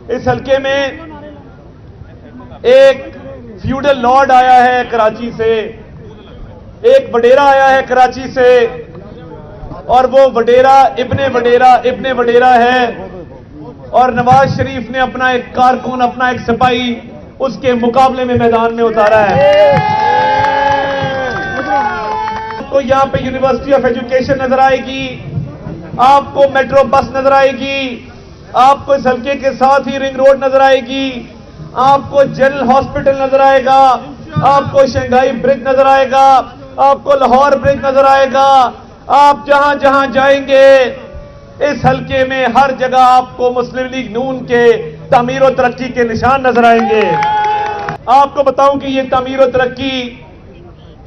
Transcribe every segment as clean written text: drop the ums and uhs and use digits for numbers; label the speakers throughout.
Speaker 1: اس حلقے میں ایک فیوڈل لارڈ آیا ہے کراچی سے، ایک وڈیرا آیا ہے کراچی سے، اور وہ وڈیرا ابن وڈیرا ہے، اور نواز شریف نے اپنا ایک کارکن، اپنا ایک سپاہی اس کے مقابلے میں میدان میں اتارا ہے۔ تو یہاں پہ یونیورسٹی آف ایجوکیشن نظر آئے گی، آپ کو میٹرو بس نظر آئے گی، آپ کو اس حلقے کے ساتھ ہی رنگ روڈ نظر آئے گی، آپ کو جنرل ہاسپٹل نظر آئے گا، آپ کو شنگھائی برج نظر آئے گا، آپ کو لاہور برج نظر آئے گا۔ آپ جہاں جہاں جائیں گے اس حلقے میں ہر جگہ آپ کو مسلم لیگ نون کے تعمیر و ترقی کے نشان نظر آئیں گے۔ آپ کو بتاؤں کہ یہ تعمیر و ترقی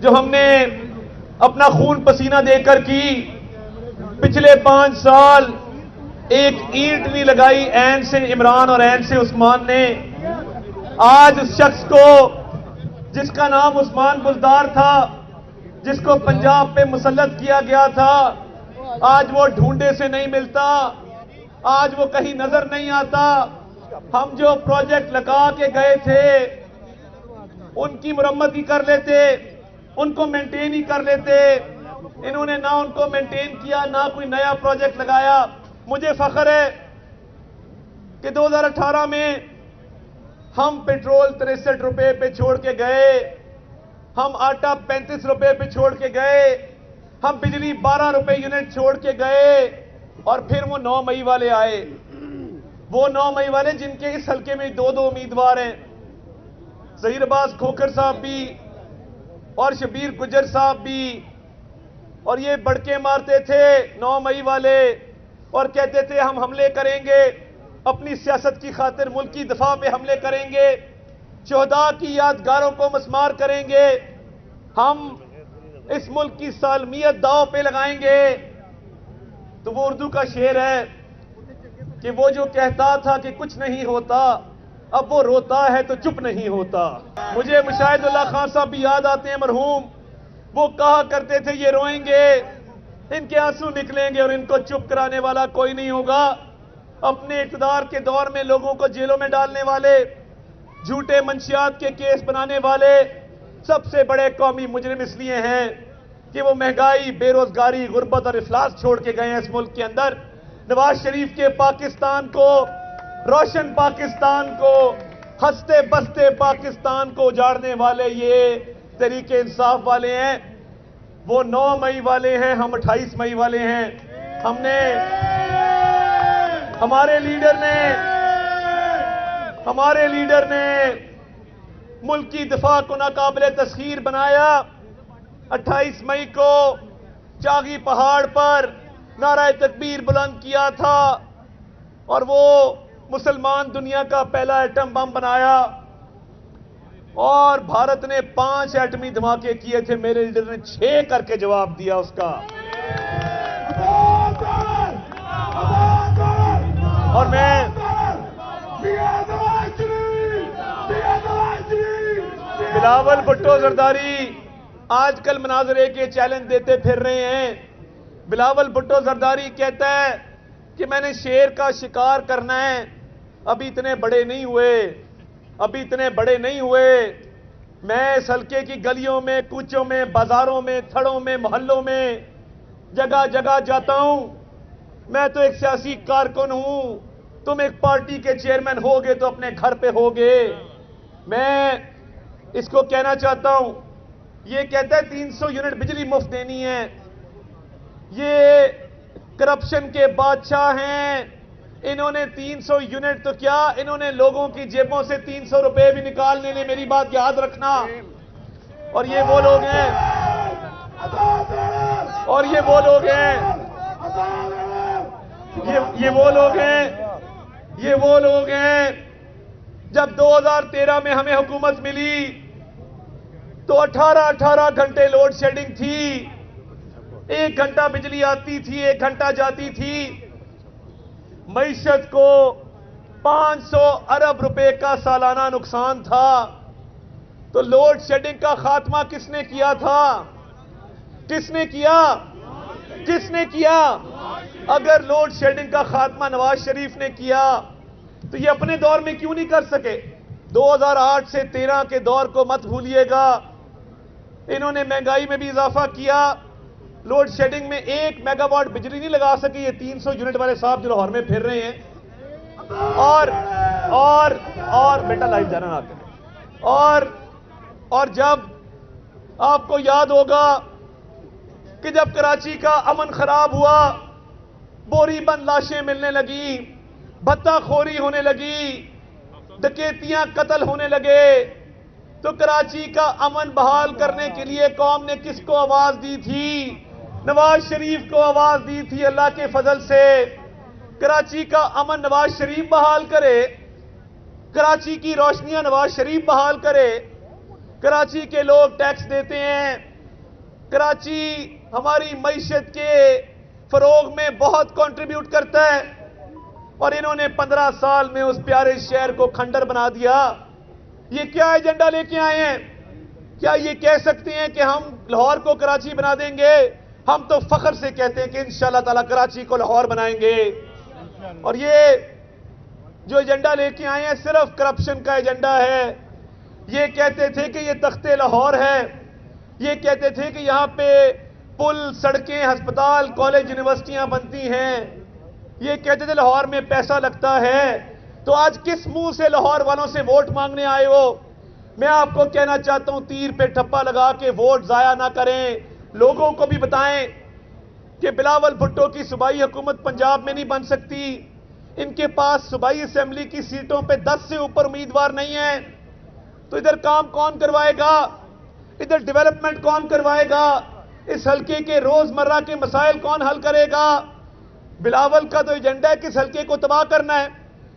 Speaker 1: جو ہم نے اپنا خون پسینہ دے کر کی، پچھلے 5 سال ایک اینٹ نہیں لگائی عین سے عمران اور عین سے عثمان نے۔ آج اس شخص کو جس کا نام عثمان بلدار تھا، جس کو پنجاب پہ مسلط کیا گیا تھا، آج وہ ڈھونڈے سے نہیں ملتا، آج وہ کہیں نظر نہیں آتا۔ ہم جو پروجیکٹ لگا کے گئے تھے ان کی مرمت ہی کر لیتے، ان کو مینٹین ہی کر لیتے، انہوں نے نہ ان کو مینٹین کیا، نہ کوئی نیا پروجیکٹ لگایا۔ مجھے فخر ہے کہ 2018 میں ہم پیٹرول 63 روپے پہ چھوڑ کے گئے، ہم آٹا 35 روپے پہ چھوڑ کے گئے، ہم بجلی 12 روپے یونٹ چھوڑ کے گئے، اور پھر وہ 9 مئی والے آئے، وہ 9 مئی والے جن کے اس حلقے میں 2 امیدوار ہیں، ظہیر عباس کھوکھر صاحب بھی اور شبیر گجر صاحب بھی، اور یہ بڑکے مارتے تھے 9 مئی والے اور کہتے تھے ہم حملے کریں گے، اپنی سیاست کی خاطر ملک کی دفاع پہ حملے کریں گے، شہداء کی یادگاروں کو مسمار کریں گے، ہم اس ملک کی سالمیت داؤ پہ لگائیں گے۔ تو وہ اردو کا شعر ہے کہ وہ جو کہتا تھا کہ کچھ نہیں ہوتا، اب وہ روتا ہے تو چپ نہیں ہوتا۔ مجھے مشاہد اللہ خان صاحب بھی یاد آتے ہیں مرحوم، وہ کہا کرتے تھے یہ روئیں گے، ان کے آنسو نکلیں گے اور ان کو چپ کرانے والا کوئی نہیں ہوگا۔ اپنے اقتدار کے دور میں لوگوں کو جیلوں میں ڈالنے والے، جھوٹے منشیات کے کیس بنانے والے سب سے بڑے قومی مجرم اس لیے ہیں کہ وہ مہنگائی، بے روزگاری، غربت اور افلاس چھوڑ کے گئے ہیں اس ملک کے اندر۔ نواز شریف کے پاکستان کو، روشن پاکستان کو، ہنستے بستے پاکستان کو اجاڑنے والے یہ تحریک انصاف والے ہیں۔ وہ 9 مئی والے ہیں، ہم 28 مئی والے ہیں۔ ہمارے لیڈر نے ملک کی دفاع کو ناقابل تسخیر بنایا۔ 28 مئی کو چاغی پہاڑ پر نعرہ تکبیر بلند کیا تھا اور وہ مسلمان دنیا کا پہلا ایٹم بم بنایا، اور بھارت نے 5 ایٹمی دھماکے کیے تھے، میرے لیڈر نے 6 کر کے جواب دیا اس کا۔ اور میں بلاول بھٹو زرداری آج کل مناظرے کے چیلنج دیتے پھر رہے ہیں۔ بلاول بھٹو زرداری کہتا ہے کہ میں نے شیر کا شکار کرنا ہے، ابھی اتنے بڑے نہیں ہوئے، میں اس حلقے کی گلیوں میں، کوچوں میں، بازاروں میں، تھڑوں میں، محلوں میں جگہ جگہ جاتا ہوں۔ میں تو ایک سیاسی کارکن ہوں، تم ایک پارٹی کے چیئرمین ہوگے تو اپنے گھر پہ ہوگے۔ میں اس کو کہنا چاہتا ہوں، یہ کہتا ہے 300 یونٹ بجلی مفت دینی ہے، یہ کرپشن کے بادشاہ ہیں، انہوں نے 300 یونٹ تو کیا، انہوں نے لوگوں کی جیبوں سے 300 روپے بھی نکالنے لے، میری بات یاد رکھنا۔ اور یہ وہ لوگ ہیں جب 2013 میں ہمیں حکومت ملی تو 18 گھنٹے لوڈ شیڈنگ تھی، 1 گھنٹہ بجلی آتی تھی، 1 گھنٹہ جاتی تھی، معیشت کو 500 ارب روپے کا سالانہ نقصان تھا۔ تو لوڈ شیڈنگ کا خاتمہ کس نے کیا تھا؟ کس نے کیا؟ اگر لوڈ شیڈنگ کا خاتمہ نواز شریف نے کیا تو یہ اپنے دور میں کیوں نہیں کر سکے؟ 2008 سے 13 کے دور کو مت بھولیے گا، انہوں نے مہنگائی میں بھی اضافہ کیا، لوڈ شیڈنگ میں 1 میگا واٹ بجلی نہیں لگا سکے یہ 300 یونٹ والے صاحب جو لاہور میں پھر رہے ہیں۔ اور بیٹا لائیو جانا نہ کریں۔ اور جب آپ کو یاد ہوگا کہ جب کراچی کا امن خراب ہوا، بوری بند لاشیں ملنے لگی، بھتہ خوری ہونے لگی، ڈکیتیاں قتل ہونے لگے، تو کراچی کا امن بحال کرنے کے لیے قوم نے کس کو آواز دی تھی؟ نواز شریف کو آواز دی تھی۔ اللہ کے فضل سے کراچی کا امن نواز شریف بحال کرے، کراچی کی روشنیاں نواز شریف بحال کرے۔ کراچی کے لوگ ٹیکس دیتے ہیں، کراچی ہماری معیشت کے فروغ میں بہت کنٹریبیوٹ کرتا ہے، اور انہوں نے 15 سال میں اس پیارے شہر کو کھنڈر بنا دیا۔ یہ کیا ایجنڈا لے کے آئے ہیں؟ کیا یہ کہہ سکتے ہیں کہ ہم لاہور کو کراچی بنا دیں گے؟ ہم تو فخر سے کہتے ہیں کہ انشاءاللہ تعالی کراچی کو لاہور بنائیں گے۔ اور یہ جو ایجنڈا لے کے آئے ہیں صرف کرپشن کا ایجنڈا ہے۔ یہ کہتے تھے کہ یہ تخت لاہور ہے، یہ کہتے تھے کہ یہاں پہ پل، سڑکیں، ہسپتال، کالج، یونیورسٹیاں بنتی ہیں، یہ کہتے تھے لاہور میں پیسہ لگتا ہے۔ تو آج کس منہ سے لاہور والوں سے ووٹ مانگنے آئے ہو؟ میں آپ کو کہنا چاہتا ہوں تیر پہ ٹھپا لگا کے ووٹ ضائع نہ کریں، لوگوں کو بھی بتائیں کہ بلاول بھٹو کی صوبائی حکومت پنجاب میں نہیں بن سکتی، ان کے پاس صوبائی اسمبلی کی سیٹوں پہ 10 سے اوپر امیدوار نہیں ہیں، تو ادھر کام کون کروائے گا؟ ادھر ڈیولپمنٹ کون کروائے گا؟ اس حلقے کے روزمرہ کے مسائل کون حل کرے گا؟ بلاول کا تو ایجنڈا ہے کہ اس حلقے کو تباہ کرنا ہے،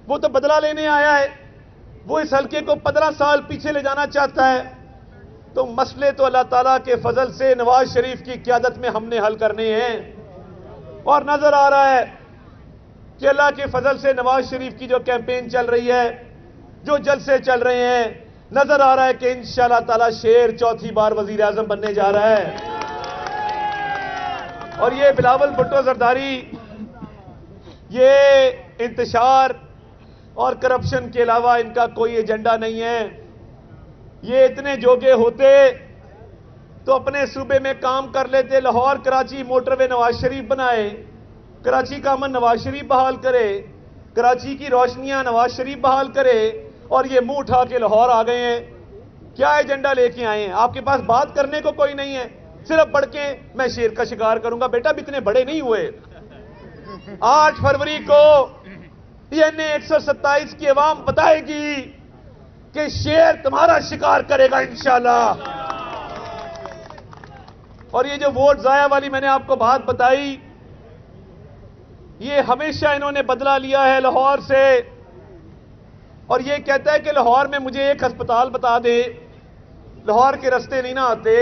Speaker 1: وہ تو بدلہ لینے آیا ہے، وہ اس حلقے کو 15 سال پیچھے لے جانا چاہتا ہے۔ تو مسئلے تو اللہ تعالیٰ کے فضل سے نواز شریف کی قیادت میں ہم نے حل کرنے ہیں، اور نظر آ رہا ہے کہ اللہ کے فضل سے نواز شریف کی جو کیمپین چل رہی ہے، جو جلسے چل رہے ہیں، نظر آ رہا ہے کہ انشاءاللہ تعالیٰ شیر چوتھی بار وزیر اعظم بننے جا رہا ہے۔ اور یہ بلاول بھٹو زرداری، یہ انتشار اور کرپشن کے علاوہ ان کا کوئی ایجنڈا نہیں ہے۔ یہ اتنے جوگے ہوتے تو اپنے صوبے میں کام کر لیتے، لاہور کراچی موٹر وے نواز شریف بنائے، کراچی کا امن نواز شریف بحال کرے، کراچی کی روشنیاں نواز شریف بحال کرے، اور یہ منہ اٹھا کے لاہور آ گئے ہیں۔ کیا ایجنڈا لے کے آئے ہیں؟ آپ کے پاس بات کرنے کو کوئی نہیں ہے، صرف بڑھ کے میں شیر کا شکار کروں گا۔ بیٹا بھی اتنے بڑے نہیں ہوئے۔ 8 فروری کو DNA 127 کی عوام بتائے گی کہ شیر تمہارا شکار کرے گا انشاءاللہ۔ اور یہ جو ووٹ ضائع والی میں نے آپ کو بات بتائی، یہ ہمیشہ انہوں نے بدلہ لیا ہے لاہور سے، اور یہ کہتا ہے کہ لاہور میں مجھے ایک ہسپتال بتا دے، لاہور کے رستے نہیں نہ آتے۔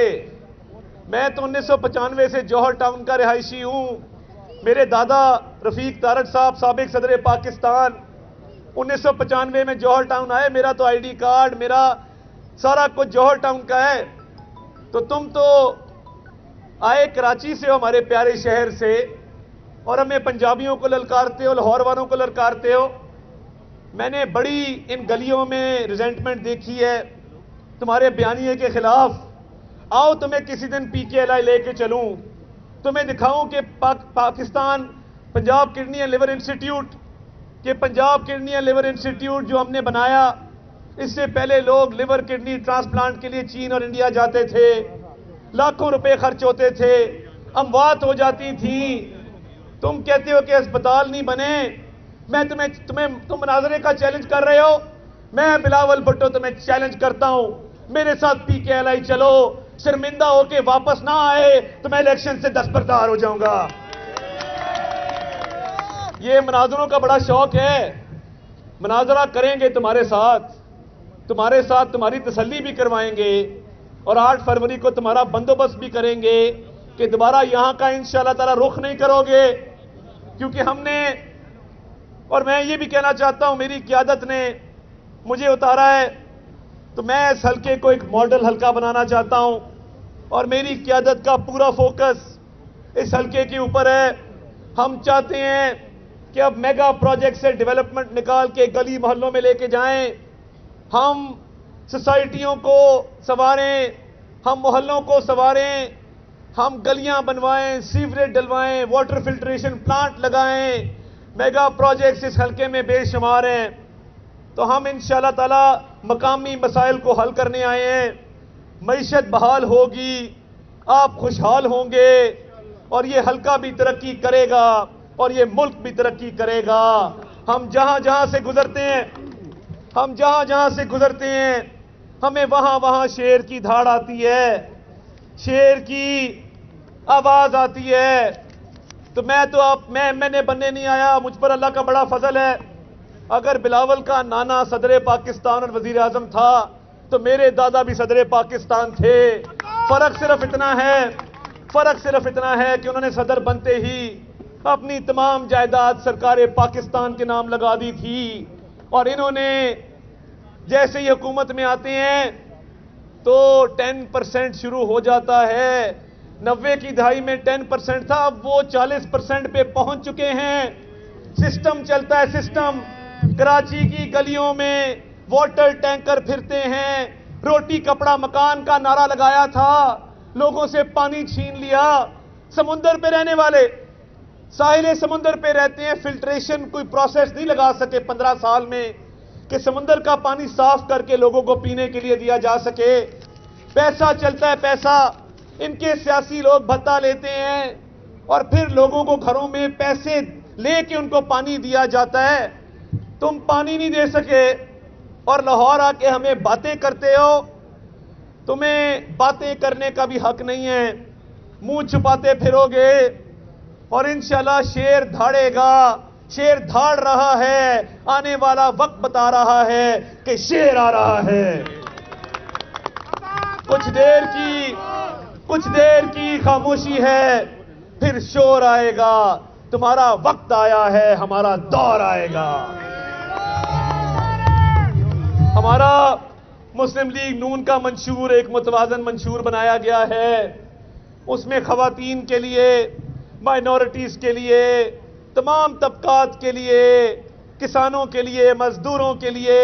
Speaker 1: میں تو 1995 سے جوہر ٹاؤن کا رہائشی ہوں، میرے دادا رفیق تارڑ صاحب سابق صدر پاکستان 1995 میں جوہر ٹاؤن آئے، میرا تو ID کارڈ، میرا سارا کچھ جوہر ٹاؤن کا ہے۔ تو تم تو آئے کراچی سے ہو، ہمارے پیارے شہر سے، اور ہمیں پنجابیوں کو للکارتے ہو، لاہور والوں کو للکارتے ہو۔ میں نے بڑی ان گلیوں میں ریزنٹمنٹ دیکھی ہے تمہارے بیانیے کے خلاف۔ آؤ تمہیں کسی دن PKLI لے کے چلوں، تمہیں دکھاؤں کہ Pakistan Punjab kidney and liver institute, کہ Punjab kidney and liver institute جو ہم نے بنایا، اس سے پہلے لوگ لیور کڈنی ٹرانسپلانٹ کے لیے چین اور انڈیا جاتے تھے، لاکھوں روپے خرچ ہوتے تھے، اموات ہو جاتی تھیں۔ تم کہتے ہو کہ اسپتال نہیں بنے۔ میں تم مناظرے کا چیلنج کر رہے ہو، میں بلاول بھٹو تمہیں چیلنج کرتا ہوں، میرے ساتھ PKLI چلو، شرمندہ ہو کے واپس نہ آئے تو میں الیکشن سے دستبردار ہو جاؤں گا۔ یہ مناظروں کا بڑا شوق ہے، مناظرہ کریں گے تمہارے ساتھ تمہاری تسلی بھی کروائیں گے، اور 8 فروری کو تمہارا بندوبست بھی کریں گے کہ دوبارہ یہاں کا انشاءاللہ تعالی رخ نہیں کرو گے، کیونکہ ہم نے، اور میں یہ بھی کہنا چاہتا ہوں، میری قیادت نے مجھے اتارا ہے تو میں اس حلقے کو ایک ماڈل حلقہ بنانا چاہتا ہوں، اور میری قیادت کا پورا فوکس اس حلقے کے اوپر ہے۔ ہم چاہتے ہیں کہ اب میگا پروجیکٹ سے ڈیولپمنٹ نکال کے گلی محلوں میں لے کے جائیں، ہم سوسائٹیوں کو سنواریں، ہم محلوں کو سنواریں، ہم گلیاں بنوائیں، سیوریج ڈلوائیں، واٹر فلٹریشن پلانٹ لگائیں۔ میگا پروجیکٹس اس حلقے میں بے شمار ہیں، تو ہم انشاءاللہ تعالی مقامی مسائل کو حل کرنے آئے ہیں۔ معیشت بحال ہوگی، آپ خوشحال ہوں گے، اور یہ حلقہ بھی ترقی کرے گا اور یہ ملک بھی ترقی کرے گا۔ ہم جہاں جہاں سے گزرتے ہیں ہمیں وہاں شیر کی دھاڑ آتی ہے، شیر کی آواز آتی ہے۔ تو میں نے بننے نہیں آیا، مجھ پر اللہ کا بڑا فضل ہے۔ اگر بلاول کا نانا صدر پاکستان اور وزیر اعظم تھا تو میرے دادا بھی صدر پاکستان تھے۔ فرق صرف اتنا ہے کہ انہوں نے صدر بنتے ہی اپنی تمام جائیداد سرکار پاکستان کے نام لگا دی تھی، اور انہوں نے جیسے ہی حکومت میں آتے ہیں تو 10% شروع ہو جاتا ہے۔ 90 کی دہائی میں 10% تھا، اب وہ 40% پہ پہنچ چکے ہیں۔ سسٹم چلتا ہے، سسٹم۔ کراچی کی گلیوں میں واٹر ٹینکر پھرتے ہیں، روٹی کپڑا مکان کا نعرہ لگایا تھا، لوگوں سے پانی چھین لیا۔ سمندر پہ رہنے والے ساحل سمندر پہ رہتے ہیں، فلٹریشن کوئی پروسیس نہیں لگا سکے 15 سال میں کہ سمندر کا پانی صاف کر کے لوگوں کو پینے کے لیے دیا جا سکے۔ پیسہ چلتا ہے، پیسہ۔ ان کے سیاسی لوگ بھتہ لیتے ہیں اور پھر لوگوں کو گھروں میں پیسے لے کے ان کو پانی دیا جاتا ہے۔ تم پانی نہیں دے سکے اور لاہور آ کے ہمیں باتیں کرتے ہو۔ تمہیں باتیں کرنے کا بھی حق نہیں ہے، منہ چھپاتے پھرو گے، اور انشاءاللہ شیر دھاڑے گا۔ شیر دھاڑ رہا ہے، آنے والا وقت بتا رہا ہے کہ شیر آ رہا ہے۔ کچھ دیر کی خاموشی ہے، پھر شور آئے گا۔ تمہارا وقت آیا ہے، ہمارا دور آئے گا۔ ہمارا مسلم لیگ نون کا منشور ایک متوازن منشور بنایا گیا ہے۔ اس میں خواتین کے لیے، مائنورٹیز کے لیے، تمام طبقات کے لیے، کسانوں کے لیے، مزدوروں کے لیے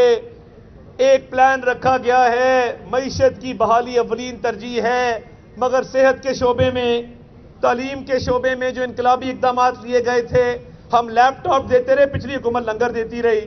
Speaker 1: ایک پلان رکھا گیا ہے۔ معیشت کی بحالی اولین ترجیح ہے، مگر صحت کے شعبے میں، تعلیم کے شعبے میں جو انقلابی اقدامات لیے گئے تھے، ہم لیپ ٹاپ دیتے رہے، پچھلی حکومت لنگر دیتی رہی۔